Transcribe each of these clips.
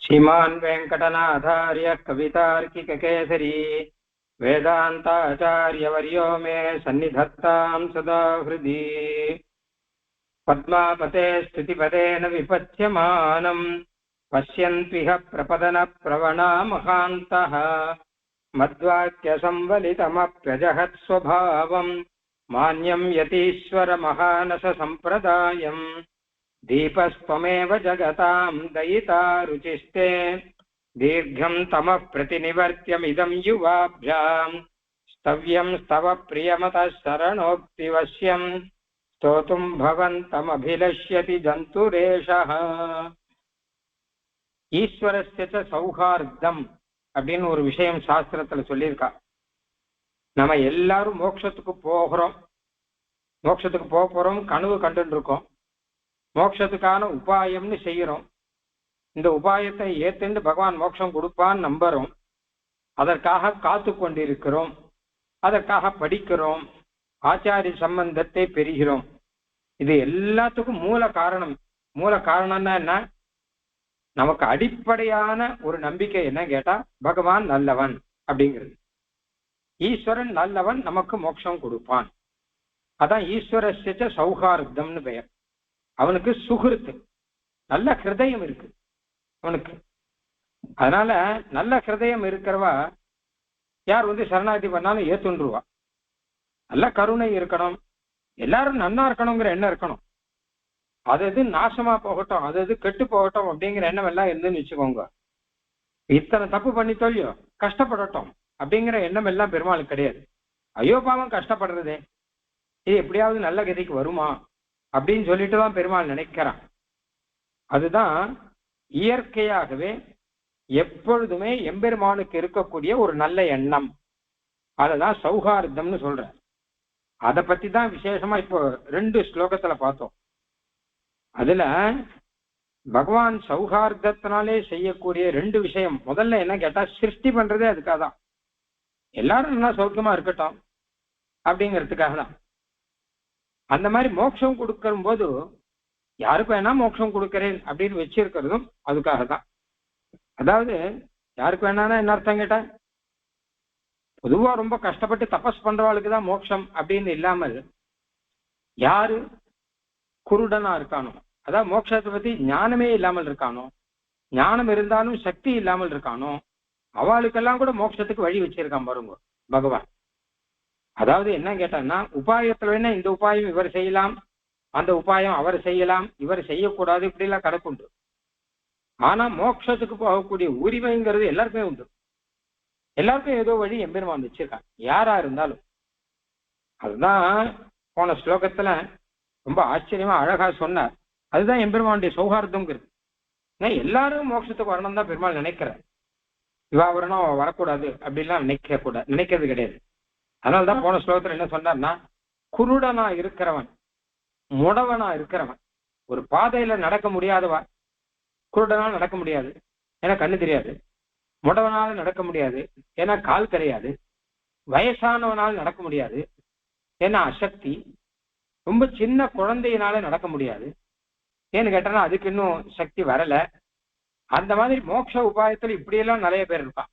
श्रीमान् वेङ्कटनाथार्य कवितार्किककेसरी वेदान्ताचार्यवर्यो मे सन्निधत्तां सदा हृदि पद्मापते स्थितिपदेन विपच्यमानम् पश्यन्त्विह प्रपदनप्रवणा महान्तः मद्वाक्यसंवलितमप्यजहत्स्वभावम् मान्यं यतीश्वरमहानससम्प्रदायम् दीपस्त्वमेव जगतां दयिता रुचिस्ते दीर्घं तमः प्रतिनिवर्त्यमिदं युवाभ्यां स्तव्यं स्तव प्रियमतः शरणोक्तिवश्यं स्तोतुं भवन्तमभिलष्यति जन्तुरेषः ஈஸ்வரஸ்ய சௌஹார்தம் அப்படின்னு ஒரு விஷயம் சாஸ்திரத்துல சொல்லியிருக்கா. நம்ம எல்லாரும் மோட்சத்துக்கு போகிறோம், மோட்சத்துக்கு போக போறோம், கனவு கண்டுட்டு இருக்கோம், மோட்சத்துக்கான உபாயம்னு செய்யறோம். இந்த உபாயத்தை ஏத்துண்டு பகவான் மோட்சம் கொடுப்பான்னு நம்புறோம். அதற்காக காத்து கொண்டிருக்கிறோம், அதற்காக படிக்கிறோம், ஆச்சாரிய சம்பந்தத்தை பெறுகிறோம். இது எல்லாத்துக்கும் மூல காரணம்னா என்ன? நமக்கு அடிப்படையான ஒரு நம்பிக்கை என்ன கேட்டா, பகவான் நல்லவன் அப்படிங்கிறது. ஈஸ்வரன் நல்லவன், நமக்கு மோட்சம் கொடுப்பான். அதான் ஈஸ்வரஸ்ய சௌஹார்தம்னு பெயர். அவனுக்கு சுகிருத்து, நல்ல ஹிருதயம் இருக்கு அவனுக்கு. அதனால நல்ல ஹிருதயம் இருக்கிறவா யார் சரணாகதி பண்ணாலும் ஏத்துன்றுவா. நல்ல கருணை இருக்கணும், எல்லாரும் நன்னா இருக்கணுங்கிற எண்ணம் இருக்கணும். அது நாசமா போகட்டும், அது கெட்டு போகட்டும் அப்படிங்கிற எண்ணம் எல்லாம் இருந்துன்னு வச்சுக்கோங்க. இத்தனை தப்பு பண்ணி தொழியோ கஷ்டப்படட்டும் அப்படிங்கிற எண்ணம் எல்லாம் பெருமாளுக்கு கிடையாது. ஐயோ பாவம் கஷ்டப்படுறதே, இது எப்படியாவது நல்ல கதிக்கு வருமா அப்படின்னு சொல்லிட்டு தான் பெருமாள் நினைக்கிறான். அதுதான் இயற்கையாகவே எப்பொழுதுமே எம்பெருமானுக்கு இருக்கக்கூடிய ஒரு நல்ல எண்ணம். அததான் சௌஹார்தம்னு சொல்ற. அதை பத்தி தான் விசேஷமா இப்போ 2 ஸ்லோகத்துல பார்த்தோம். அதுல பகவான் சௌஹார்தத்தினாலே செய்யக்கூடிய 2 விஷயம். முதல்ல என்ன கேட்டா, சிருஷ்டி பண்றதே அதுக்காக தான். எல்லாரும் நல்லா சௌக்கியமா இருக்கட்டும் அப்படிங்கிறதுக்காக தான். அந்த மாதிரி மோட்சம் கொடுக்கற போது யாருக்கு வேணா மோட்சம் கொடுக்கிறேன் அப்படின்னு வச்சிருக்கிறதும் அதுக்காக தான். அதாவது யாருக்கு வேணான்னா என்ன அர்த்தம் கேட்டா, பொதுவா ரொம்ப கஷ்டப்பட்டு தபஸ் பண்றவாளுக்கு தான் மோட்சம் அப்படின்னு இல்லாமல், யாரு குருடனா இருக்கானோ, அதாவது மோட்சத்தை பத்தி ஞானமே இல்லாமல் இருக்கானோ, ஞானம் இருந்தாலும் சக்தி இல்லாமல் இருக்கானோ, அவளுக்கெல்லாம் கூட மோட்சத்துக்கு வழி வச்சிருக்கான் பாருங்க பகவான். அதாவது என்ன கேட்டான்னா, உபாயத்துல வேணா இந்த உபாயம் இவர் செய்யலாம், அந்த உபாயம் அவர் செய்யலாம், இவர் செய்யக்கூடாது, இப்படி எல்லாம் கணக்குண்டு. ஆனா மோட்சத்துக்கு போகக்கூடிய உரிமைங்கிறது எல்லாருக்குமே உண்டு. எல்லாருக்கும் ஏதோ வழி எம்பெருமான் வச்சிருக்கான், யாரா இருந்தாலும். அதுதான் போன ஸ்லோகத்துல ரொம்ப ஆச்சரியமா அழகா சொன்னார். அதுதான் எம்பெருமானுடைய சௌஹார்தம்ங்கிறது. எல்லாரும் மோட்சத்துக்கு வரணும் தான் பெருமாள் நினைக்கிறார். இவா வரணும் வரக்கூடாது அப்படின்லாம் நினைக்கிறது கிடையாது. அதனால்தான் போன ஸ்லோகத்துல என்ன சொன்னார்னா, குருடனா இருக்கிறவன், முடவனா இருக்கிறவன், ஒரு பாதையில நடக்க முடியாதவா, குருடனால நடக்க முடியாது ஏன்னா கண்ணு தெரியாது, முடவனால நடக்க முடியாது ஏன்னா கால் கிடையாது, வயசானவனால் நடக்க முடியாது ஏன்னா அசக்தி, ரொம்ப சின்ன குழந்தையினால நடக்க முடியாது ஏன்னு கேட்டா அதுக்கு இன்னும் சக்தி வரல. அந்த மாதிரி மோட்ச உபாயத்துல இப்படியெல்லாம் நிறைய பேர் இருப்பான்.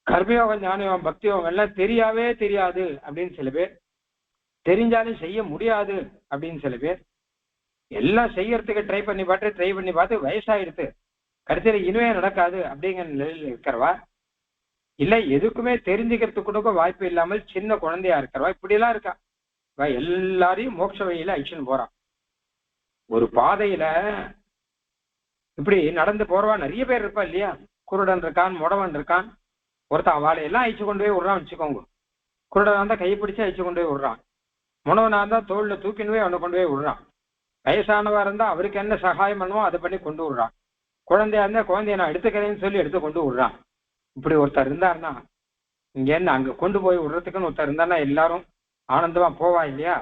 கர்மயோகம், ஞானயோகம், பக்தியோகம் எல்லாம் தெரியாது அப்படின்னு சில பேர், தெரிஞ்சாலும் செய்ய முடியாது அப்படின்னு சில பேர், எல்லாம் செய்யறதுக்கு ட்ரை பண்ணி பார்த்து வயசாயிடுத்து, கடைசியில இனிமே நடக்காது அப்படிங்கிற நிலையில இருக்கிறவா, இல்ல எதுக்குமே தெரிஞ்சுக்கிறதுக்கு கூட வாய்ப்பு இல்லாமல் சின்ன குழந்தையா இருக்கிறவா, இப்படி எல்லாம் இருக்கா. எல்லாரையும் மோட்ச வழியில அழிச்சுன்னு போறான். ஒரு பாதையில இப்படி நடந்து போறவா நிறைய பேர் இருப்பா இல்லையா. குருடன் இருக்கான், முடவன் இருக்கான். ஒருத்தன் அவளை எல்லாம் அழிச்சு கொண்டு போய் விடுறான் வச்சுக்கோங்க. குருடனா இருந்தா கையை பிடிச்சு அழிச்சு கொண்டு போய் விடுறான், முடவனா இருந்தா தோல்ல தூக்கின்னு போய் அவனை கொண்டு போய் விடுறான், வயசானவா இருந்தா அவருக்கு என்ன சகாயம் பண்ணுவோம் அதை பண்ணி கொண்டு விடுறான், குழந்தையா இருந்தா குழந்தைய நான் எடுத்துக்கிறேன்னு சொல்லி எடுத்து கொண்டு விடுறான். இப்படி ஒருத்தர் இருந்தாருன்னா, இங்க என்ன அங்க கொண்டு போய் விடுறதுக்குன்னு ஒருத்தர் இருந்தாருன்னா எல்லாரும் ஆனந்தமா போவா இல்லையா.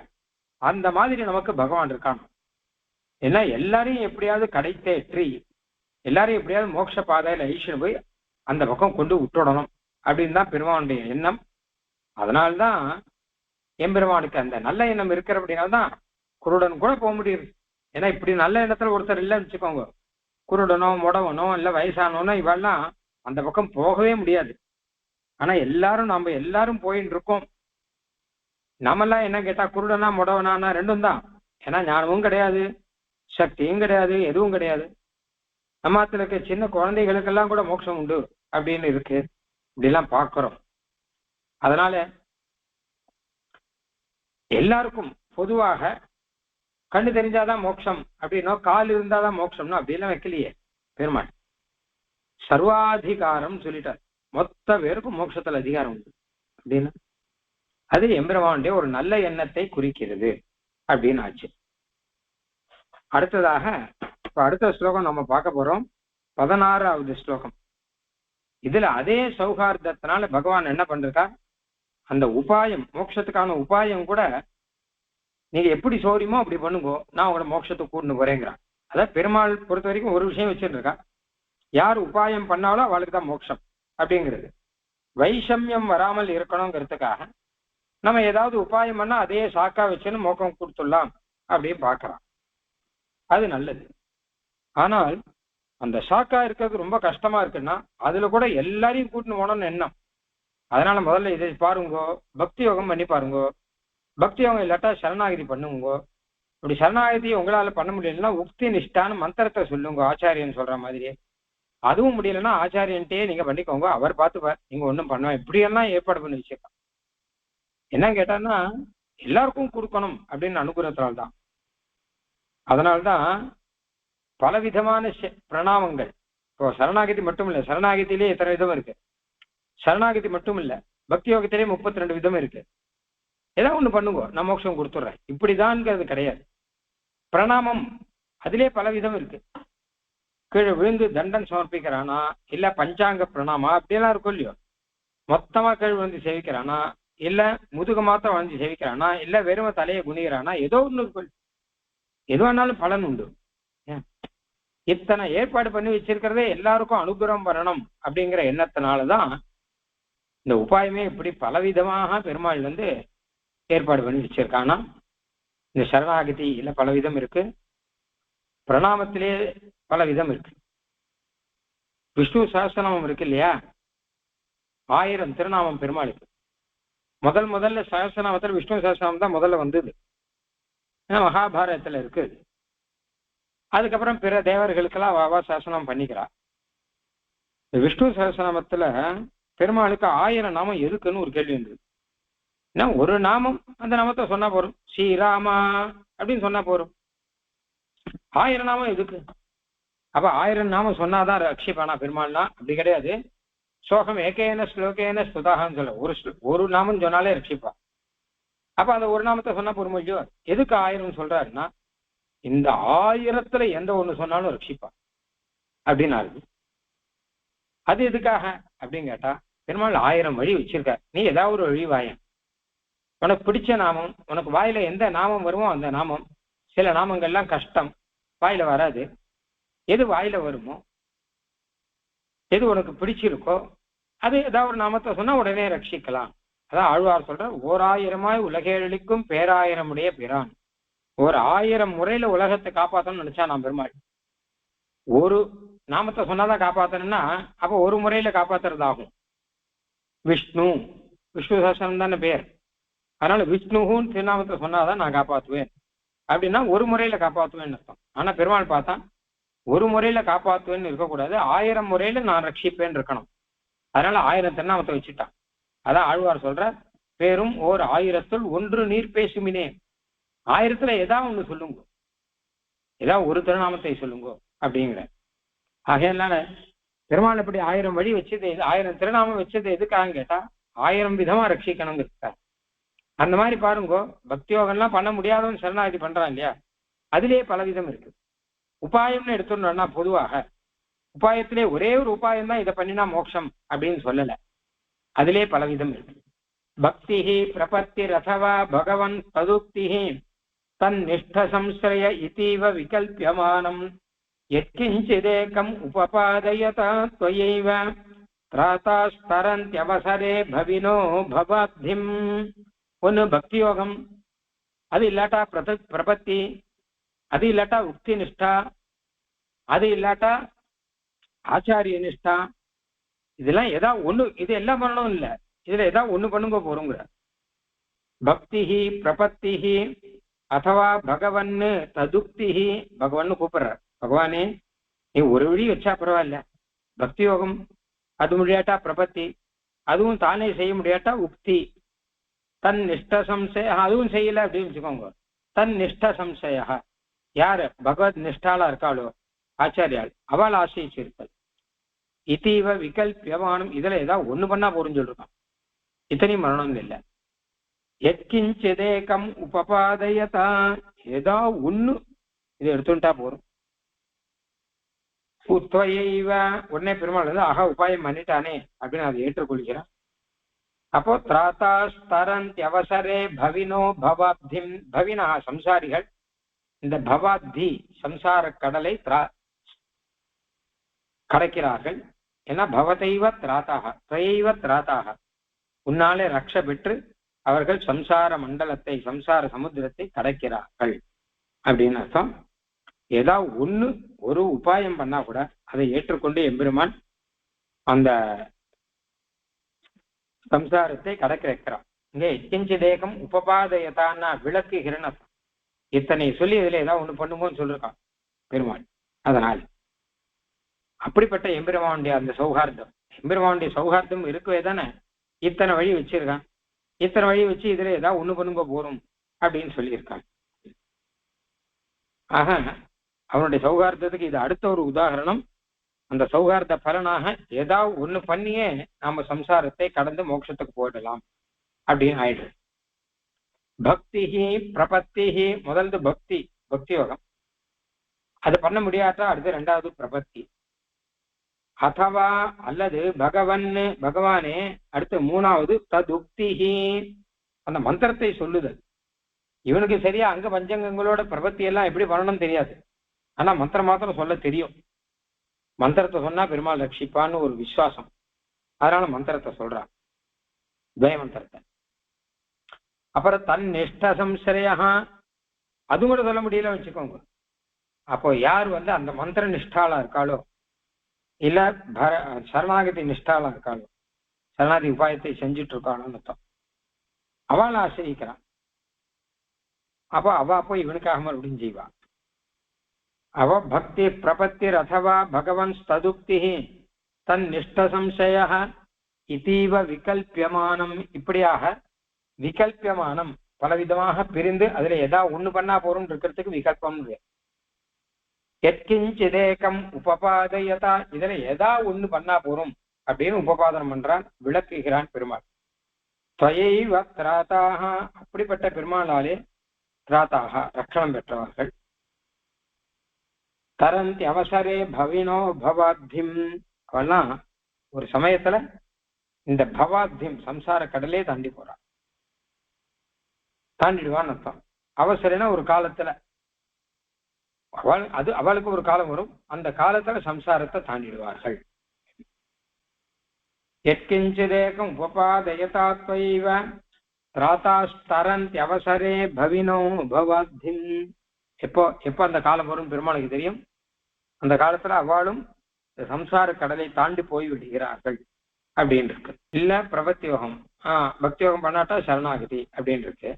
அந்த மாதிரி நமக்கு பகவான் இருக்கான். ஏன்னா எல்லாரையும் எப்படியாவது கடை தேற்றி எல்லாரையும் எப்படியாவது மோட்ச பாதையில ஈஸ்வரன் போய் அந்த பக்கம் கொண்டு விட்டுடணும் அப்படின்னு தான் பெருமானுடைய எண்ணம். அதனால்தான் எம்பெருமானுக்கு அந்த நல்ல எண்ணம் இருக்கிற அப்படின்னால்தான் குருடன் கூட போக முடியுது. ஏன்னா இப்படி நல்ல எண்ணத்துல ஒருத்தர் இல்லைன்னு வச்சுக்கோங்க, குருடனோ முடவனோ இல்ல வயசானோனோ இவெல்லாம் அந்த பக்கம் போகவே முடியாது. ஆனா நம்ம எல்லாரும் போயின்னு இருக்கோம். நம்மெல்லாம் என்ன கேட்டா குருடனா முடவனானா ரெண்டும் தான். ஏன்னா ஞானமும் கிடையாது, சக்தியும் கிடையாது, எதுவும் கிடையாது. நம்மத்துல இருக்க சின்ன குழந்தைகளுக்கெல்லாம் கூட மோட்சம் உண்டு அப்படின்னு இருக்கு. இப்படிலாம் பார்க்கிறோம். அதனால எல்லாருக்கும் பொதுவாக கண்ணு தெரிஞ்சாதான் மோட்சம் அப்படின்னோ கால் இருந்தாதான் மோட்சம்னோ அப்படிலாம் வைக்கலையே பெருமாள். சர்வாதிகாரம் சொல்லிட்டார். மொத்த பேருக்கும் மோட்சத்துல அதிகாரம் உண்டு அப்படின்னு. அது எம்பெருமானுடைய ஒரு நல்ல எண்ணத்தை குறிக்கிறது அப்படின்னு ஆச்சு. அடுத்ததாக இப்ப அடுத்த ஸ்லோகம் நம்ம பார்க்க போறோம். 16வது ஸ்லோகம். இதுல அதே சௌகார்தத்தினால பகவான் என்ன பண்றா, அந்த உபாயம் மோட்சத்துக்கான உபாயம் கூட நீங்க எப்படி சௌரியமோ அப்படி பண்ணுங்கோ, நான் உங்களோட மோட்சத்துக்கு கூட்டு போறேங்கிறான். அதான் பெருமாள் பொறுத்த வரைக்கும் ஒரு விஷயம் வச்சுட்டு இருக்கா, யார் உபாயம் பண்ணாலும் அவளுக்கு தான் மோட்சம் அப்படிங்கிறது. வைஷமியம் வராமல் இருக்கணுங்கிறதுக்காக நம்ம ஏதாவது உபாயம் பண்ணா அதே சாக்கா வச்சுன்னு மோக்கம் கொடுத்துடலாம் அப்படின்னு பார்க்கலாம். அது நல்லது. ஆனால் அந்த சாக்கா இருக்கிறது ரொம்ப கஷ்டமா இருக்குன்னா அதுல கூட எல்லாரையும் கூட்டின்னு போனோம்னு எண்ணம். அதனால முதல்ல இதை பாருங்கோ, பக்தி யோகம் பண்ணி பாருங்கோ. பக்தி யோகம் இல்லாட்டா சரணாகதி பண்ணுங்கோ. இப்படி சரணாகதி உங்களால பண்ண முடியலன்னா உக்தி நிஷ்டான மந்திரத்தை சொல்லுங்க, ஆச்சாரியன் சொல்ற மாதிரியே. அதுவும் முடியலன்னா ஆச்சாரியன்ட்டே நீங்க பண்ணிக்கோங்க, அவர் பார்த்துப்பார், நீங்க ஒன்றும் பண்ணுவா. இப்படியெல்லாம் ஏற்பாடு பண்ணி வச்சிருக்கான். என்ன கேட்டான்னா எல்லாருக்கும் கொடுக்கணும் அப்படின்னு அனுகிரகத்தினால்தான். அதனால்தான் பலவிதமான பிரணாமங்கள். இப்போ சரணாகதி மட்டும் இல்லை, சரணாகதியிலே எத்தனை விதம் இருக்கு. சரணாகதி மட்டும் இல்லை, பக்தி யோகத்திலே 32 விதம் இருக்கு. ஏதாவது ஒண்ணு பண்ணுங்க, நான் மோட்சம் கொடுத்துட்றேன் இப்படிதான்ங்கிறது கிடையாது. பிரணாமம் அதிலே பல விதம் இருக்கு. கீழே விழுந்து தண்டன் சமர்ப்பிக்கிறானா, இல்ல பஞ்சாங்க பிரணாமா அப்படியெல்லாம் இருக்கும் இல்லையோ. மொத்தமா கீழ் விழுந்து சேவிக்கிறானா, இல்ல முதுக மாத்திரம் வந்து சேவிக்கிறானா, இல்ல வெறும தலையை குனிகிறானா, ஏதோ ஒண்ணு இருக்கும். எது வேணாலும் பலன் உண்டு. இத்தனை ஏற்பாடு பண்ணி வச்சிருக்கிறதே எல்லாருக்கும் அனுகிரகம் வரணும் அப்படிங்கிற எண்ணத்தினாலதான் இந்த உபாயமே இப்படி பலவிதமாக பெருமாள் ஏற்பாடு பண்ணி வச்சிருக்கானா. இந்த சரணாகதியில பலவிதம் இருக்கு, பிரணாமத்திலே பலவிதம் இருக்கு. விஷ்ணு சஹஸ்ரநாமம் இருக்கு இல்லையா, 1000 திருநாமம் பெருமாளுக்கு. முதல்ல சஹஸ்ரநாமத்தில் விஷ்ணு சஹஸ்ரநாமம் தான் முதல்ல வந்தது. ஏன்னா மகாபாரதத்துல இருக்கு. அதுக்கப்புறம் பிற தேவர்களுக்கெல்லாம் வாவா சஹஸ்ரநாமம் பண்ணிக்கிறா. இந்த விஷ்ணு சஹஸ்ரநாமத்துல பெருமாளுக்கு 1000 நாமம் எதுக்குன்னு ஒரு கேள்வி இருந்தது. ஏன்னா ஒரு நாமம் அந்த நாமத்தை சொன்னா போறோம், ஸ்ரீராமா அப்படின்னு சொன்னா போறோம். 1000 நாமம் எதுக்கு? அப்ப 1000 நாமம் சொன்னாதான் ரட்சிப்பானா பெருமாள்னா? அப்படி கிடையாது. சோகம் ஏகேன ஸ்லோகேன ஸ்துதாகன்னு சொல்ல ஒரு நாமம் சொன்னாலே ரட்சிப்பா. அப்ப அந்த ஒரு நாமத்தை சொன்னா பொறுமை இல்லையோ. எதுக்கு 1000 சொல்றாருன்னா, இந்த 1000த்துல எந்த ஒண்ணு சொன்னாலும் ரட்சிப்பா அப்படின்னு. அது எதுக்காக அப்படின்னு கேட்டா, பெருமாள் 1000 வழி வச்சிருக்கார். நீ ஏதாவது ஒரு வழி வாயன், உனக்கு பிடிச்ச நாமம், உனக்கு வாயில எந்த நாமம் வருமோ அந்த நாமம். சில நாமங்கள்லாம் கஷ்டம், வாயில வராது. எது வாயில வருமோ, எது உனக்கு பிடிச்சிருக்கோ அது ஏதாவது ஒரு நாமத்தை சொன்னா உடனே ரட்சிக்கலாம். அதான் ஆழ்வார் சொல்ற, 1000 உலகேழிக்கும் பேராயிரமுடைய பிரான். ஒரு 1000 முறையில உலகத்தை காப்பாற்றணும்னு நினைச்சா நான் பெருமாள். ஒரு நாமத்தை சொன்னாதான் காப்பாத்தணும்னா அப்ப ஒரு முறையில காப்பாத்துறது ஆகும். விஷ்ணு சஹஸ்ரம் தானே பேர். அதனால விஷ்ணுன்னு திருநாமத்தை சொன்னாதான் நான் காப்பாத்துவேன் அப்படின்னா ஒரு முறையில காப்பாத்துவேன்னு அர்த்தம். ஆனா பெருமாள் பார்த்தா ஒரு முறையில காப்பாத்துவேன்னு இருக்கக்கூடாது, 1000 முறையில நான் ரட்சிப்பேன்னு இருக்கணும். அதனால 1000 திருநாமத்தை வச்சுட்டான். அதான் ஆழ்வார் சொல்ற, பேரும் ஓர் 1000த்துள் ஒன்று நீர் பேசுமினே. 1000த்துல ஏதாவது ஒண்ணு சொல்லுங்க, ஏதாவது ஒரு திருநாமத்தை சொல்லுங்க அப்படிங்கிற. ஆகையனால பெருமாள் இப்படி 1000 வழி வச்சது, 1000 திருநாமம் வச்சது எதுக்காக கேட்டா 1000 விதமா ரட்சிக்கணுங்கிறதுக்காக. அந்த மாதிரி பாருங்க, பக்தி யோகம்லாம் பண்ண முடியாதவன் சரணாகதி பண்றான் இல்லையா, அதுலயே பல விதம் இருக்கு. உபாயம்னு எடுத்துட்டோம்னா பொதுவாக உபாயத்திலே ஒரே ஒரு உபாயம் தான், இதை பண்ணினா மோட்சம் அப்படின்னு சொல்லல. அதிலே பல விதம் இருக்கு. பக்தி பிரபத்தி ரதவா பகவன் ததுக்தி தன் நிஷ்ட சம்ஸ்ரய இதீவ விகல்பியமானம் யத்கிஞ்சிதேகம் உபபாதயதா த்வயைவ த்ராதாஸ்தரந்த்யவசரே பவினோ பவாப்திம். ஒன்னு பக்தி யோகம், அது இல்லாட்டா பிரபத்தி, அது இல்லாட்டா உக்தி நிஷ்டா, அது இல்லாட்டா ஆச்சாரிய நிஷ்டா, இதெல்லாம் ஏதா ஒண்ணு, இது எல்லாம் பண்ணணும் இல்ல, இதுல ஏதா ஒண்ணு பண்ணுங்க போறோங்கிற. பக்திஹி பிரபத்திஹி அதுவா பகவன்னு ததுக்திஹி, பகவான்னு கூப்பிடுறார். பகவானே நீ ஒரு வழி வச்சா பரவாயில்ல, பக்தி யோகம் அது முடியாட்டா பிரபத்தி, அதுவும் தானே செய்ய முடியாட்டா உக்தி, தன் நிஷ்ட சம்சய அதுவும் செய்யல அப்படின்னு வச்சுக்கோங்க. தன் நிஷ்ட சம்சய, யாரு பகவத் நிஷ்டாலா இருக்காளோ ஆச்சாரியால், அவள் ஆசிரிச்சிருப்பது. இதீவ விகல்பியமானம், இதுல ஏதாவது ஒண்ணு பண்ணா போறோம்னு சொல்லிருக்கான். இத்தனையும் மரணம் இல்லை. எத்கிஞ்சதேகம் உபபாதயதா, ஏதா ஒண்ணு இதை எடுத்துட்டா போறோம். உத்வயைவ, உடனே பெருமாள் வந்து ஆஹா உபாயம் பண்ணிட்டானே அப்படின்னு அதை ஏற்றுக்கொள்கிறான். அப்போ திராதாஸ்தரந்தி அவசரே பவினோ பவாப்திம், பவினா சம்சாரிகள் இந்த பவாப்தி சம்சார கடலை கடக்கிறார்கள். ஏன்னா பவதைவ திராதாக துவைவ திராதாக, உன்னாலே ரக்ஷ பெற்று அவர்கள் சம்சார மண்டலத்தை சம்சார சமுத்திரத்தை கடக்கிறார்கள் அப்படின்னு அர்த்தம். ஏதாவது ஒண்ணு ஒரு உபாயம் பண்ணா கூட அதை ஏற்றுக்கொண்டு எம்பெருமான் அந்த சம்சாரத்தை கடக்க வைக்கிறான். இங்கே எத்கிஞ்சிதேகம் உபபாதயதான்னா விளக்குகிறன்னு அர்த்தம். இத்தனை சொல்லி இதுல ஏதாவது ஒண்ணு பண்ணுங்கன்னு சொல்லிருக்கான் பெருமாள். அதனால் அப்படிப்பட்ட எம்பெருமானுடைய அந்த சௌஹார்தம், எம்பெருமானுடைய சௌஹார்தம் இருக்கவே தானே இத்தனை வழி வச்சிருக்கான். இத்தனை வழி வச்சு இதுல ஏதாவது ஒண்ணு பண்ணுங்க போறோம் அப்படின்னு சொல்லியிருக்காங்க. ஆக அவனுடைய சௌஹார்தத்துக்கு இது அடுத்த ஒரு உதாரணம். அந்த சௌஹார்த பலனாக ஏதாவது ஒண்ணு பண்ணியே நாம சம்சாரத்தை கடந்து மோட்சத்துக்கு போயிடலாம் அப்படின்னு ஆயிடுது. பக்திஹி பிரபத்திஹி, முதல்து பக்தி, பக்தி யோகம். அது பண்ண முடியாட்டா அடுத்து ரெண்டாவது பிரபத்தி. அதுவா அல்லது பகவன் பகவானே, அடுத்து மூணாவது ததுக்திஹி, அந்த மந்திரத்தை சொல்லுதல். இவனுக்கு சரியா அங்க பஞ்சங்கங்களோட பிரபத்தி எல்லாம் எப்படி பண்ணணும்னு தெரியாது, ஆனா மந்திரம் மாத்திரம் சொல்ல தெரியும். மந்திரத்தை சொன்னா பெருமாள் ரட்சிப்பான்னு ஒரு விசுவாசம், அதனால மந்திரத்தை சொல்றான், துவய மந்திரத்தை. அப்புறம் தன் நிஷ்ட சம்சரையா, அது கூட சொல்ல முடியல வச்சுக்கோங்க. அப்போ யார் வந்து அந்த மந்திர நிஷ்டாலா இருக்காளோ, இல்ல சரணாகதி நிஷ்டாலா இருக்காளோ, சரணாகதி உபாயத்தை செஞ்சுட்டு இருக்காளோன்னு அர்த்தம், அவளை ஆசிரிக்கிறான். அப்போ அவ போய் இவனுக்காக மறுபடியும் செய்வா. அவ பக்தி பிரபத்திர் அதுவா பகவன் ததுக்தி தன் நிஷ்ட சம்சய இதீவ விகல்பியமானம், இப்படியாக விகல்பியமானம் பலவிதமாக பிரிந்து அதுல எதா ஒண்ணு பண்ணா போறோம் இருக்கிறதுக்கு விகல்பம். எத்கிஞ்சிதேகம் உபபாதயதா, இதுல எதா ஒண்ணு பண்ணா போறோம் அப்படின்னு உபபாதனம் பண்றான், விளக்குகிறான் பெருமாள். துவைவ திராதாக, அப்படிப்பட்ட பெருமாளாலே திராதாக ரட்சணம் பெற்றவர்கள். தரந்தி அவசரே பவினோ பவாத்திம், அவெல்லாம் ஒரு சமயத்துல இந்த பவாத்தியம் சம்சார கடலே தாண்டி போறான், தாண்டிடுவான்னு அர்த்தம். அவசரனா ஒரு காலத்துல, அவளுக்கு ஒரு காலம் வரும், அந்த காலத்துல சம்சாரத்தை தாண்டிடுவார்கள். எத்கிஞ்சிதேகம் உபபாதயதா த்வைவ திராதாஸ்தரந்தி அவசரே பவினோ பவாத்திம். எப்போ அந்த காலம் வரும் பெருமாளுக்கு தெரியும். அந்த காலத்துல அவளும் சம்சார கடலை தாண்டி போய் விடுகிறார்கள் அப்படின்னு இருக்கு. இல்ல பிரபத்தி யோகம், பக்தி யோகம் பண்ணாட்டா சரணாகதி அப்படின்னு இருக்கு.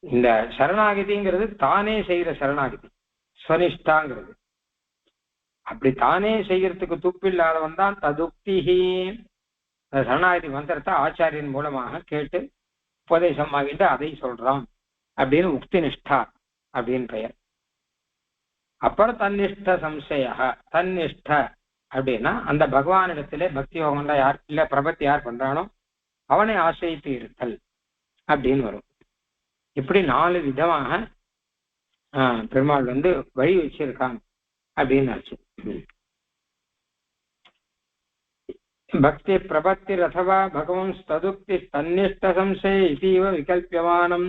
இந்த சரணாகதிங்கிறது தானே செய்யற சரணாகதி, ஸ்வனிஷ்டாங்கிறது. அப்படி தானே செய்யறதுக்கு துப்பில்லாதவன் தான் ததுக்திஹி, சரணாகதி மந்திரத்தை ஆச்சாரியன் மூலமாக கேட்டு உபதேசம் ஆகிட்டு அதை சொல்றான் அப்படின்னு உக்தி நிஷ்டா அப்படின்னு பெயர். அப்புறம் தன்னிஷ்ட சம்சய, தன்னிஷ்ட அப்படின்னா அந்த பகவானிடத்திலே பக்தி யோகம்லாம் யார் இல்ல பிரபத்தி யார் பண்றானோ அவனை ஆசிரித்து இருத்தல் அப்படின்னு வரும். இப்படி 4 விதமாக பெருமாள் வந்து வழி வச்சிருக்காங்க அப்படின்னு ஆச்சு. பக்தி பிரபத்தி ரதவா பகவன் ததுக்தி தன்னிஷ்ட சம்சய இதீவ விகல்பியமானம்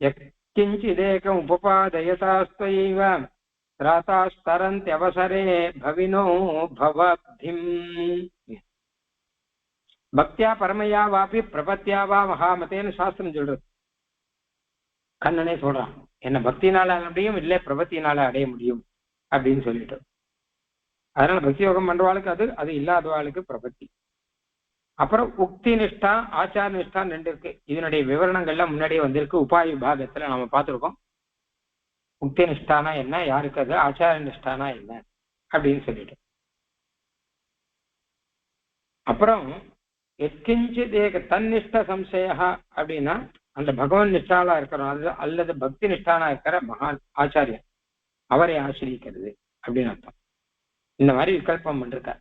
யத்கிஞ்சிதேகம் உபபாதயதாஸ்த்வைவ திராதாஸ்தரந்தி அவசரே பவினோ பவாப்திம். பக்தியா பரமையா வாபி பிரபத்தியா வா மகாமதேன்னு சாஸ்திரம் சொல்றது. கண்ணனே சொல்றான், என்ன பக்தினால அடைய முடியும், இல்லை பிரபத்தினால அடைய முடியும் அப்படின்னு சொல்லிட்டு. அதனால பக்தி யோகம் பண்றவாளுக்கு அது, அது இல்லாதவாளுக்கு பிரபத்தி. அப்புறம் உக்தி நிஷ்டா ஆச்சார நிஷ்டான்னு ரெண்டு இருக்கு. இதனுடைய விவரணங்கள்லாம் முன்னாடியே வந்திருக்கு. உபாய விபாகத்துல நம்ம பார்த்திருக்கோம். உக்தி நிஷ்டானா என்ன, யாருக்கு அது, ஆச்சார நிஷ்டானா என்ன அப்படின்னு சொல்லிட்டு. அப்புறம் எத்கிஞ்சித் ஏக தன்னிஷ்ட சம்சயா அப்படின்னா அந்த பகவான் நிஷ்டாலா இருக்கிறோம் அல்லது பக்தி நிஷ்டானா இருக்கிற மகான் ஆச்சாரியன் அவரை ஆசிரியிக்கிறது அப்படின்னு அர்த்தம். இந்த மாதிரி விகல்பம் பண்ணிருக்கார்.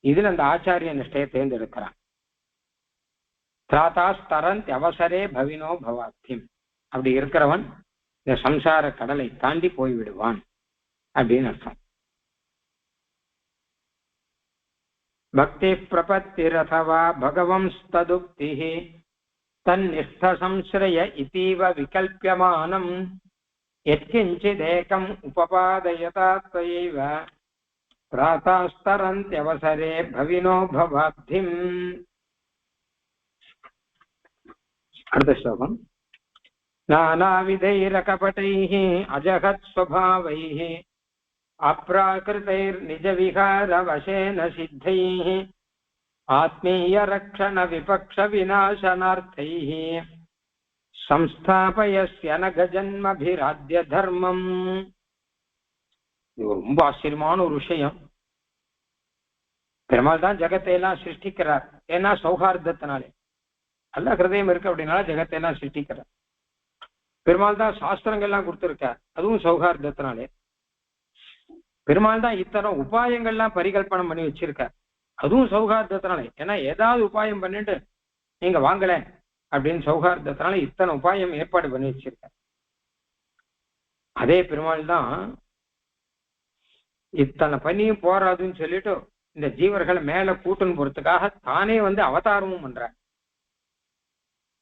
இதுல அந்த ஆச்சாரிய நிஷ்டையை தேர்ந்தெடுக்கிறான். திராதாஸ்தரந்த் அவசரே பவினோ பவாத்தியம், அப்படி இருக்கிறவன் இந்த சம்சார கடலை தாண்டி போய்விடுவான் அப்படின்னு அர்த்தம். பக்தி பிரபத்திரதவா பகவம்ஸ்ததுக்தி தன்னிஷ்ட சம்ஸ்ரய இதீவ விகல்பியமானம் யத்கிஞ்சிதேகம் உபபாதயதா த்வயைவ பிராதாஸ்தரந்த்யவசரே பவினோ பவாப்திம். அடுத்த ஸ்லோகம். நானாவிதைரகபடைः அஜகத் ஸ்வபாவைः அப்ராகிருதைர்நிஜவிகாரவசேன சித்தைः ஆத்மீயரக்ஷண விபக்ஷ விநாசனார்த்தைः சம்ஸ்தாபயஸ்ய நகஜன்மபிராத்ய தர்மம். இது ரொம்ப ஆச்சரியமான ஒரு விஷயம். பெருமாள் தான் ஜெகத்தை எல்லாம் சிருஷ்டிக்கிறார். ஏன்னா சௌஹார்தத்தினாலே, நல்ல ஹிருதயம் இருக்கு அப்படின்னால ஜெகத்தை எல்லாம் சிருஷ்டிக்கிறார். பெருமாள் தான் சாஸ்திரங்கள்லாம் கொடுத்திருக்கார், அதுவும் சௌஹார்தத்தினாலே. பெருமாள் தான் இத்தனை உபாயங்கள்லாம் பரிகல்பனை பண்ணி வச்சிருக்கார், அதுவும் சௌஹார்தத்தினாலே. ஏன்னா ஏதாவது உபாயம் பண்ணிட்டு நீங்க வாங்கல அப்படின்னு சௌஹார்தத்தினால இத்தனை உபாயம் ஏற்பாடு பண்ணி வச்சிருக்கார். அதே பெருமாள் தான் இத்தனை பண்ணியும் போறாதுன்னு சொல்லிட்டு இந்த ஜீவர்களை மேல கூட்டணும் போறதுக்காக தானே அவதாரமும் பண்ற.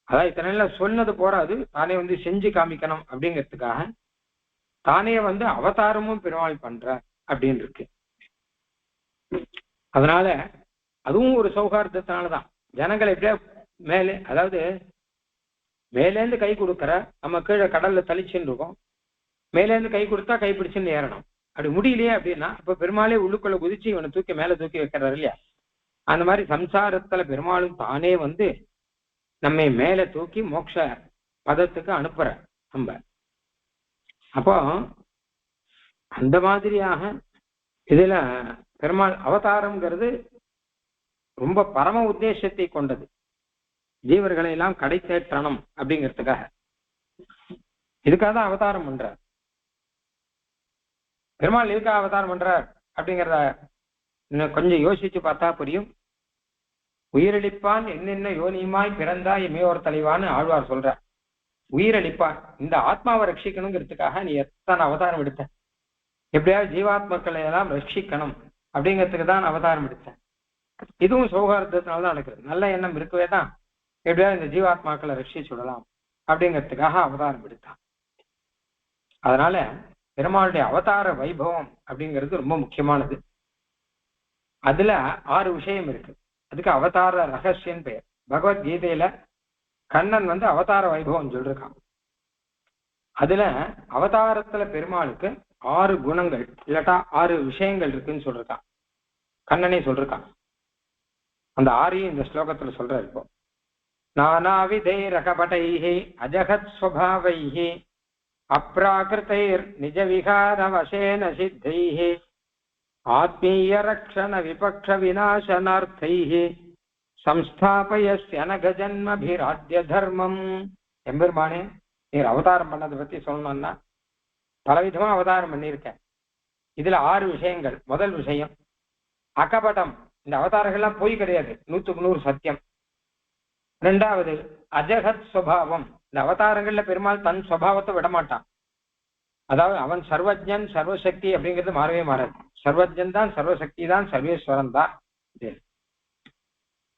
அதான் இத்தனை சொன்னது போறாது, தானே செஞ்சு காமிக்கணும் அப்படிங்கிறதுக்காக தானே அவதாரமும் பெருமாள் பண்ற அப்படின்னு இருக்கு. அதனால அதுவும் ஒரு சௌகார்தத்தினாலதான் ஜனங்களை எப்படியா மேலே, அதாவது மேலேருந்து கை கொடுக்கற, நம்ம கீழே கடல்ல தளிச்சுன்னு இருக்கோம், மேலேருந்து கை கொடுத்தா கை பிடிச்சுன்னு ஏறணும். அப்படி முடியலையே அப்படின்னா அப்ப பெருமாளே உள்ளுக்குள்ள குதிச்சு இவனை தூக்கி மேல தூக்கி வைக்கிறாரு இல்லையா? அந்த மாதிரி சம்சாரத்துல பெருமாளும் தானே நம்மை மேல தூக்கி மோட்ச பதத்துக்கு அனுப்புற நம்ம. அப்போ அந்த மாதிரியாக இதுல பெருமாள் அவதாரம்ங்கிறது ரொம்ப பரம உத்தேசத்தை கொண்டது. ஜீவர்களை எல்லாம் கடை தேற்றணும் அப்படிங்கிறதுக்காக இதுக்காக தான் அவதாரம் பண்றார். பெருமாள் எதுக்காக அவதாரம் பண்றார் அப்படிங்கிறத இன்னும் கொஞ்சம் யோசிச்சு பார்த்தா புரியும். உயிரளிப்பான் என்னென்ன யோனியுமாய் பிறந்தாய் இமையோர் தலைவான்னு ஆழ்வார் சொல்ற. உயிரளிப்பான், இந்த ஆத்மாவை ரட்சிக்கணுங்கிறதுக்காக நீ எத்தனை அவதாரம் எடுத்த, எப்படியாவது ஜீவாத்மக்களை எல்லாம் ரட்சிக்கணும் அப்படிங்கிறதுக்கு தான் அவதாரம் எடுத்தேன். இதுவும் சௌகார்தத்தினால்தான் நடக்குது. நல்ல எண்ணம் இருக்கவே தான் எப்படியாவது இந்த ஜீவாத்மாக்களை ரட்சிச்சு விடலாம் அப்படிங்கிறதுக்காக அவதாரம் எடுத்தான். அதனால பெருமாளுடைய அவதார வைபவம் அப்படிங்கிறது ரொம்ப முக்கியமானது. அதுல 6 விஷயம் இருக்கு. அதுக்கு அவதார ரகசியம் பெயர். பகவத்கீதையில கண்ணன் அவதார வைபவம் சொல்லிருக்கான். அதுல அவதாரத்துல பெருமாளுக்கு 6 குணங்கள் இல்லாட்டா 6 விஷயங்கள் இருக்குன்னு சொல்லிருக்கான். கண்ணனே சொல்லிருக்கான். அந்த 6ஐயும் இந்த ஸ்லோகத்துல சொல்ற. இப்போ நானாவிதைரகபடைஹி அஜகத் ஸ்வபாவைஹி அப்ராகிருதைர் நிஜ விகாரவசேன சித்தைஹி ஆத்மீய ரக்ஷண விபக்ஷ விநாசனார்த்தைஹி சம்ஸ்தாபயஸ்ய நகஜன்மபிராத்ய தர்மம். எம்பெருமானே, நீர் அவதாரம் பண்ணதை பத்தி சொல்லணும்னா பலவிதமா அவதாரம் பண்ணியிருக்கேன். இதுல 6 விஷயங்கள். முதல் விஷயம் அகபடம். இந்த அவதாரங்கள்லாம் பொய் கிடையாது, 100க்கு 100 சத்தியம். 2வது அஜகத் சுபாவம். இந்த அவதாரங்கள்ல பெருமாள் தன் சுபாவத்தை விடமாட்டான். அதாவது அவன் சர்வஜன் சர்வசக்தி அப்படிங்கிறது மாறவே மாறாது. சர்வஜன் தான், சர்வசக்தி தான், சர்வேஸ்வரன் தான்.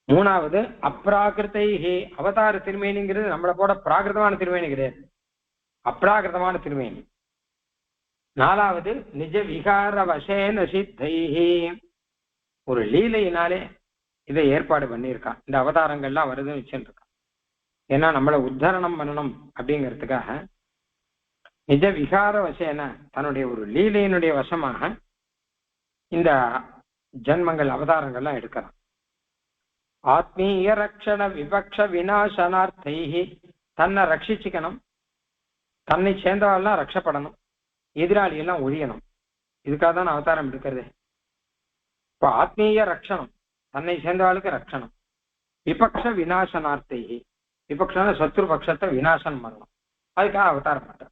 3வது அப்ராகிருதைஹி. அவதார திருமேனிங்கிறது நம்மளை போட பிராகிருதமான திருமேனி கிடையாது, அப்ராகிருதமான திருமேனி. 4வது நிஜ விகார வசேன சித்தைஹி. ஒரு லீலையினாலே இதை ஏற்பாடு பண்ணியிருக்கான். இந்த அவதாரங்கள்லாம் வருதுன்னு வச்சுருக்கான். ஏன்னா நம்மளை உத்தரணம் பண்ணணும் அப்படிங்கிறதுக்காக நிஜ விகார வசேன தன்னுடைய ஒரு லீலையினுடைய வசமாக இந்த ஜன்மங்கள் அவதாரங்கள்லாம் எடுக்கிறான். ஆத்மீய ரக்ஷண விபக்ஷ விநாசனார்த்தை, தன்னை ரட்சிச்சுக்கணும், தன்னை சேர்ந்தவாள்லாம் ரட்சப்படணும், எதிராளி எல்லாம் ஒழியணும். இதுக்காக தான் அவதாரம் எடுக்கிறது. இப்போ ஆத்மீய ரட்சணம், தன்னை சேர்ந்தவாளுக்கு ரட்சணம், விபக்ஷ விநாசனார்த்தை, விபக்ஷன சத்ரு பட்சத்தை விநாசனம் பண்ணணும், அதுக்காக அவதாரம் பண்ற.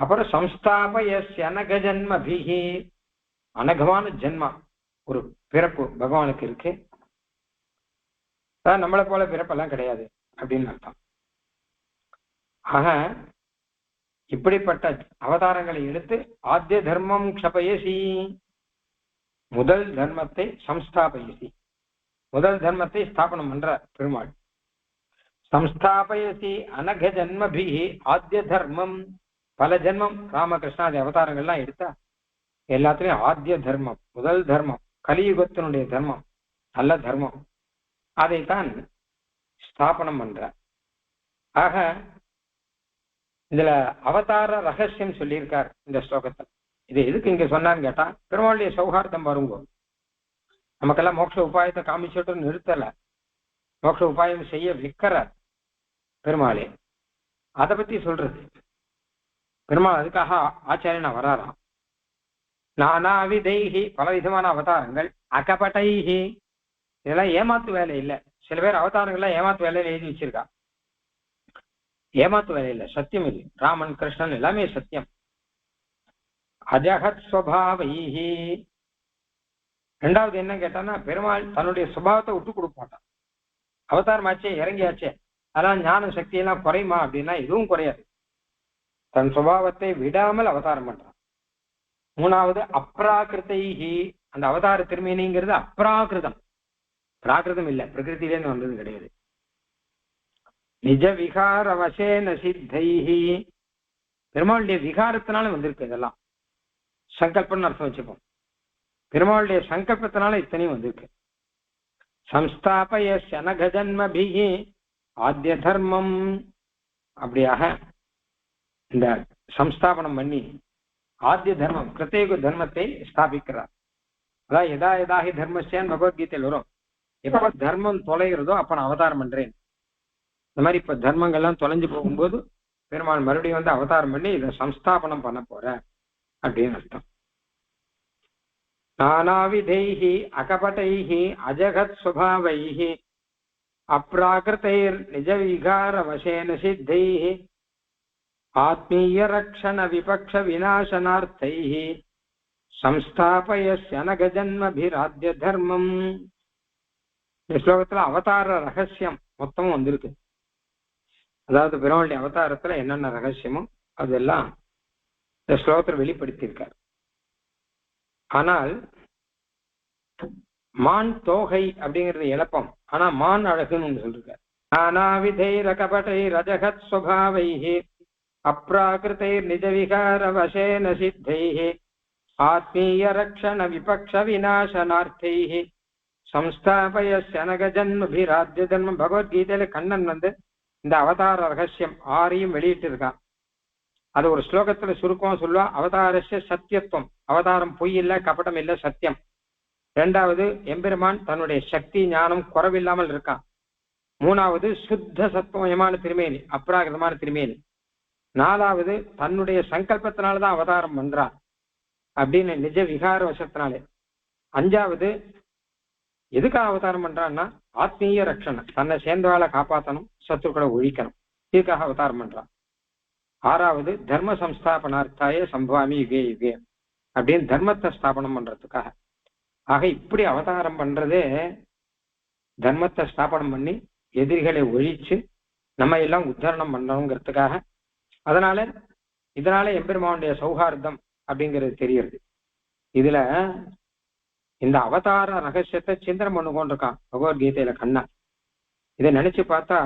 அப்புறம் சம்ஸ்தாபயஸ்ய அனக ஜன்மபிஹி, அனகமான ஜென்மா ஒரு பிறப்பு பகவானுக்கு இருக்கு, அதான் நம்மளை போல பிறப்பெல்லாம் கிடையாது அப்படின்னு அர்த்தம். ஆக இப்படிப்பட்ட அவதாரங்களை எடுத்து ஆத்திய தர்மம் க்ஷபயசி, முதல் தர்மத்தை சம்ஸ்தாபயசி, முதல் தர்மத்தை ஸ்தாபனம் பண்ற பெருமாள். சம்ஸ்தாபயசி அனக ஜன்மபிஹி ஆத்திய தர்மம், பல ஜென்மம் ராமகிருஷ்ணாதி அவதாரங்கள்லாம் எடுத்தா எல்லாத்துலயும் ஆத்திய தர்மம், முதல் தர்மம், கலியுகத்தினுடைய தர்மம், நல்ல தர்மம், அதைத்தான் ஸ்தாபனம் பண்ற. ஆக இதுல அவதார ரகசியம் சொல்லியிருக்கார் இந்த ஸ்லோகத்தில். இது எதுக்கு இங்க சொன்னான்னு கேட்டா, பெருமாளுடைய சௌஹார்தம் வருங்கோ. நமக்கெல்லாம் மோட்ச உபாயத்தை காமிச்சுட்டு நிறுத்தல, மோட்ச உபாயம் செய்ய வைக்கிற பெருமாளே, அதை பத்தி சொல்றது. பெருமாள் அதுக்காக ஆச்சாரியனா வராராம். நானாவிதைஹி, பல விதமான அவதாரங்கள், அகபட்டைஹி, இதெல்லாம் ஏமாத்து வேலை இல்லை. சில பேர் அவதாரங்கள்லாம் ஏமாத்து வேலையில எழுதி வச்சிருக்கா. ஏமாத்து வேலை இல்லை, சத்தியம் இல்லை. ராமன் கிருஷ்ணன் எல்லாமே சத்தியம். அஜகத் ஸ்வபாவைஹி, ரெண்டாவது என்ன கேட்டான்னா, பெருமாள் தன்னுடைய சுபாவத்தை விட்டு கொடுக்க மாட்டான். அவதாரம் ஆச்சே, இறங்கியாச்சே, அதான் ஞான சக்தி எல்லாம் குறையுமா அப்படின்னா எதுவும் குறையாது. தன் சுபாவத்தை விடாமல் அவதாரம் பண்றான். மூணாவது அப்ராகிருதைஹி, அந்த அவதார திருமேனிங்கிறது அப்ராகிருதம், பிராகிருதம் இல்லை, பிரகிருத்திலேருந்து வந்தது கிடையாது. நிஜ விகார வசேன சித்தைஹி, பெருமாளுடைய விகாரத்தினால வந்திருக்கு. இதெல்லாம் சங்கல்பம்னு அர்த்தம் வச்சுப்போம். பெருமாளுடைய சங்கல்பத்தினால இத்தனையும் வந்திருக்கு. சம்ஸ்தாபய சனக ஜன்மபிஹி ஆத்திய தர்மம், அப்படியாக இந்த சம்ஸ்தாபனம் பண்ணி ஆத்திய தர்மம் பிரத்யேக தர்மத்தை ஸ்தாபிக்கிறார். அதான் எதா எதாகி தர்மஸ்யான் பகவத்கீதையில் வரும். எப்ப தர்மம் தொலைகிறதோ அப்ப நான் அவதாரம் பண்றேன். இந்த மாதிரி இப்ப தர்மங்கள்லாம் தொலைஞ்சு போகும்போது பெருமாள் மறுபடியும் வந்து அவதாரம் பண்ணி இதை சம்ஸ்தாபனம் பண்ண போற அப்படின்னு அர்த்தம். நானாவிதைஹி அகபட்டைஹி அஜகத் சுபாவைஹி அப்ராகிருதைர் நிஜ விகார வசேன சித்தைஹி ஆத்மீய ரக்ஷண விபக்ஷ விநாசனார்த்தைஹி சம்ஸ்தாபயஸ்ய அனக ஜன்மபிராத்ய தர்மம். இந்த ஸ்லோகத்துல அவதார ரகசியம் மொத்தமும் வந்திருக்கு. அதாவது பெருமாளுடைய அவதாரத்துல என்னென்ன ரகசியமோ அதெல்லாம் இந்த ஸ்லோகத்தில் வெளிப்படுத்தியிருக்கார். ஆனால் மான் தோகை அப்படிங்கிறது இழப்பம், ஆனா மான் அழகுன்னு ஒன்று சொல்லிருக்கார். நானாவிதை ரகபட்டை ரஜகத் ஸ்வபாவைஹி அப்ராகிருதைர் நிஜ விகார வசேன சித்தைஹி ஆத்மீய ரக்ஷண விபக்ஷ விநாசனார்த்தைஹி சம்ஸ்தாபயஸ்ய அனக ஜன்மபிராத்ய ஜன்மம். பகவத்கீதையில கண்ணன் வந்து இந்த அவதார ரகசியம் ஆறையும் வெளியிட்டு இருக்கான். அது ஒரு ஸ்லோகத்துல சுருக்கமா சொல்லுவா. அவதாரஸ்ய சத்தியத்துவம், அவதாரம் பொய் இல்லை, கபடம் இல்லை, சத்தியம். இரண்டாவது, எம்பெருமான் தன்னுடைய சக்தி ஞானம் குறைவில்லாமல் இருக்கான். மூணாவது, சுத்த சத்துவமயமான திருமேனி, அப்ராகிருதமான திருமேனி. நாலாவது, தன்னுடைய சங்கல்பத்தினால்தான் அவதாரம் பண்றான் அப்படின்னு நிஜ விகார வசத்தினாலே. அஞ்சாவது, எதுக்காக அவதாரம் பண்றான்னா ஆத்மீய ரட்சணம், தன்னை சேர்ந்தவாளை காப்பாற்றணும், சத்துருக்களை ஒழிக்கணும், இதுக்காக அவதாரம் பண்றான். ஆறாவது, தர்ம சம்ஸ்தாபனார்த்தாய சம்பவாமி யுகே யுகே அப்படின்னு தர்மத்தை ஸ்தாபனம் பண்றதுக்காக. ஆக இப்படி அவதாரம் பண்றதே தர்மத்தை ஸ்தாபனம் பண்ணி எதிரிகளை ஒழிச்சு நம்ம எல்லாம் உத்தாரணம் பண்ணணுங்கிறதுக்காக. இதனால எம்பெருமானுடைய சௌஹார்தம் அப்படிங்கிறது தெரியுது. இதுல இந்த அவதார ரகசியத்தை சிந்தனை பண்ணு கொண்டிருக்கான் பகவத்கீதையில கண்ணா. இதை நினைச்சு பார்த்தா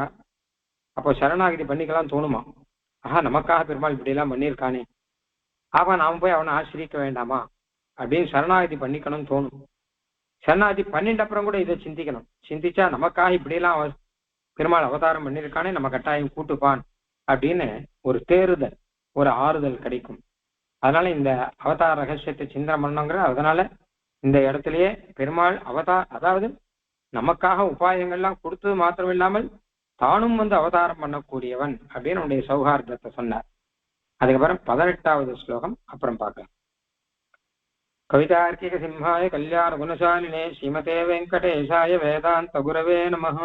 அப்போ சரணாகதி பண்ணிக்கலாம் தோணுமா? ஆஹா, நமக்காக பெருமாள் இப்படி எல்லாம் பண்ணியிருக்கானே, அவன் நாம போய் அவனை ஆசிரியிக்க வேண்டாமா அப்படின்னு சரணாகதி பண்ணிக்கணும்னு தோணும். சரணாகதி பண்ணிட்ட அப்புறம் கூட இதை சிந்திக்கணும். சிந்திச்சா நமக்காக இப்படியெல்லாம் பெருமாள் அவதாரம் பண்ணியிருக்கானே, நம்ம கட்டாயம் கூட்டுப்பான் அப்படின்னு ஒரு தேறுதல், ஒரு ஆறுதல் கிடைக்கும். அதனால இந்த அவதார ரகசியத்தை சிந்தனை பண்ணணுங்கிற, அதனால இந்த இடத்திலேயே பெருமாள் அதாவது நமக்காக உபாயங்கள்லாம் கொடுத்தது மாத்திரம் இல்லாமல் தானும் வந்து அவதாரம் பண்ணக்கூடியவன் அப்படின்னு உன்னுடைய சௌஹார்தத்தை சொன்னார். அதுக்கப்புறம் 18வது ஸ்லோகம் அப்புறம் பார்க்கலாம். கவிதார்க்கிக சிம்ஹாய கல்யாண குணசாலினே ஸ்ரீமதே வெங்கடேஷாய வேதாந்த குரவே நமஹ.